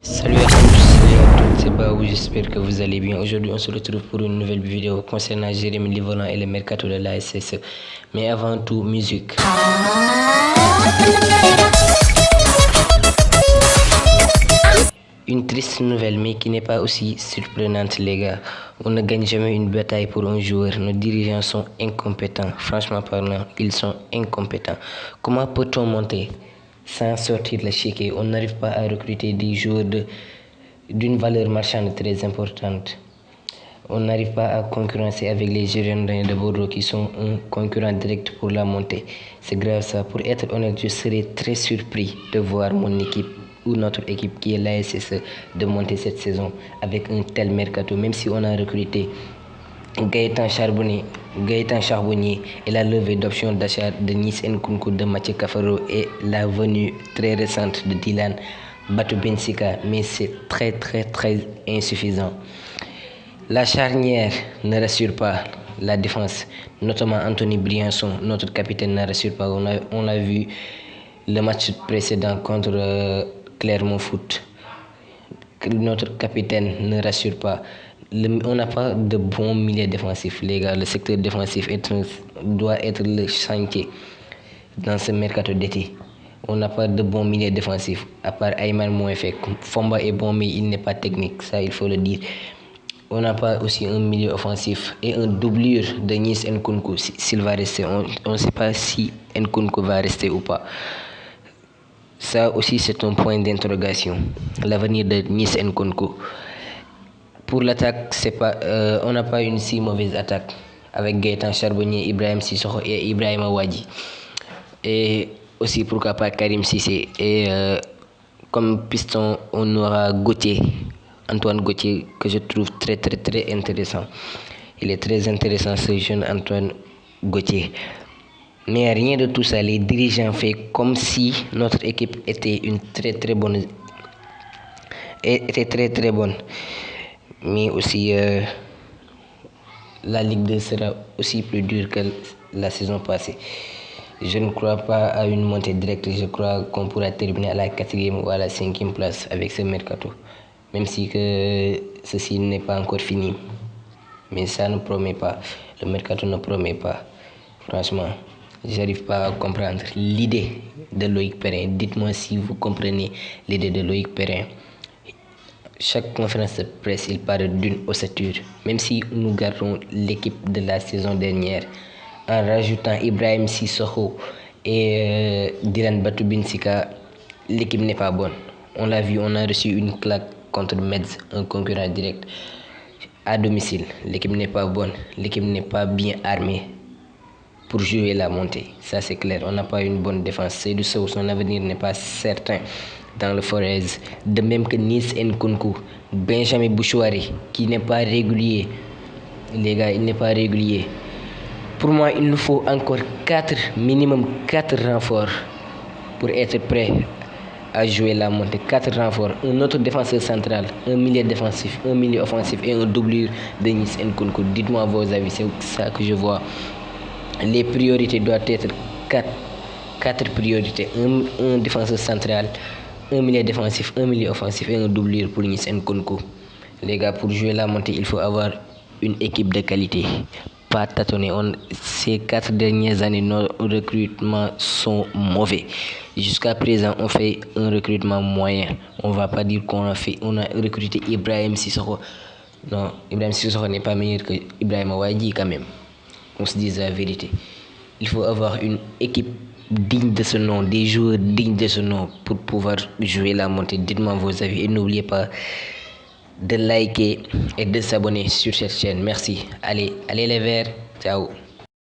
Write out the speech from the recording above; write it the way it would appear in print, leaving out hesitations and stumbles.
Salut à tous, salut à toutes, c'est Baou, j'espère que vous allez bien. Aujourd'hui, on se retrouve pour une nouvelle vidéo concernant Jérémy Livolan et le mercato de la SSE. Mais avant tout, musique. Une triste nouvelle, mais qui n'est pas aussi surprenante, les gars. On ne gagne jamais une bataille pour un joueur. Nos dirigeants sont incompétents. Franchement parlant, ils sont incompétents. Comment peut-on monter sans sortir le chéquier? On n'arrive pas à recruter des joueurs d'une valeur marchande très importante. On n'arrive pas à concurrencer avec les Girondins de Bordeaux qui sont un concurrent direct pour la montée. C'est grave ça. Pour être honnête, je serais très surpris de voir mon équipe ou notre équipe qui est l'ASSE de monter cette saison avec un tel mercato, même si on a recruté Gaëtan Charbonnier et la levée d'options d'achat de Nice Nkunku, de Mathieu Cafaro et la venue très récente de Dylan Batou Bensika, mais c'est très insuffisant. La charnière ne rassure pas, la défense, notamment Anthony Briançon, notre capitaine, ne rassure pas. On l'a vu le match précédent contre Clermont Foot. Notre capitaine ne rassure pas. On n'a pas de bons milieux défensifs, les gars. Le secteur défensif doit être le chantier dans ce mercato d'été. On n'a pas de bons milieux défensifs, à part Ayman Mouefek. Fomba est bon, mais il n'est pas technique, ça il faut le dire. On n'a pas aussi un milieu offensif et un doublure de Nice Nkunku s'il va rester. On ne sait pas si Nkunku va rester ou pas. Ça aussi, c'est un point d'interrogation. L'avenir de Nice Nkunku. Pour l'attaque, on n'a pas une si mauvaise attaque avec Gaëtan Charbonnier, Ibrahim Sissoko et Ibrahim Wadji. Et aussi, pourquoi pas Karim Cissé. Et comme piston, on aura Antoine Gauthier, que je trouve très intéressant. Il est très intéressant, ce jeune Antoine Gauthier. Mais rien de tout ça, les dirigeants font comme si notre équipe était une très bonne. Était très bonne. Mais aussi, la Ligue 2 sera aussi plus dure que la saison passée. Je ne crois pas à une montée directe. Je crois qu'on pourra terminer à la 4e ou à la 5e place avec ce mercato. Même si que ceci n'est pas encore fini. Mais ça ne promet pas. Le mercato ne promet pas. Franchement, j'arrive pas à comprendre l'idée de Loïc Perrin. Dites-moi si vous comprenez l'idée de Loïc Perrin. Chaque conférence de presse, il parle d'une ossature. Même si nous gardons l'équipe de la saison dernière, en rajoutant Ibrahim Sissoko et Dylan Batou Bensika, l'équipe n'est pas bonne. On l'a vu, on a reçu une claque contre Metz, un concurrent direct, à domicile. L'équipe n'est pas bonne, l'équipe n'est pas bien armée pour jouer la montée. Ça, c'est clair. On n'a pas une bonne défense. Seydou Sow, son avenir n'est pas certain dans le Forez. De même que Nice Nkunku, Benjamin Bouchouari, qui n'est pas régulier. Les gars, il n'est pas régulier. Pour moi, il nous faut encore minimum 4 renforts pour être prêt à jouer la montée. 4 renforts, un autre défenseur central, un milieu défensif, un milieu offensif et un doublure de Nice Nkunku. Dites-moi vos avis, c'est ça que je vois. Les priorités doivent être 4 priorités. Un défenseur central, un milieu défensif, un milieu offensif et un doublure pour Nice Nkunku. Les gars, pour jouer la montée, il faut avoir une équipe de qualité. Pas tâtonner. Ces 4 dernières années, nos recrutements sont mauvais. Jusqu'à présent, on fait un recrutement moyen. On va pas dire qu'on a recruté Ibrahim Sissoko. Non, Ibrahim Sissoko n'est pas meilleur que Ibrahim Wadji quand même. On se dise la vérité. Il faut avoir une équipe digne de ce nom, des joueurs dignes de ce nom pour pouvoir jouer la montée. Dites-moi vos avis et n'oubliez pas de liker et de s'abonner sur cette chaîne. Merci. Allez les Verts. Ciao.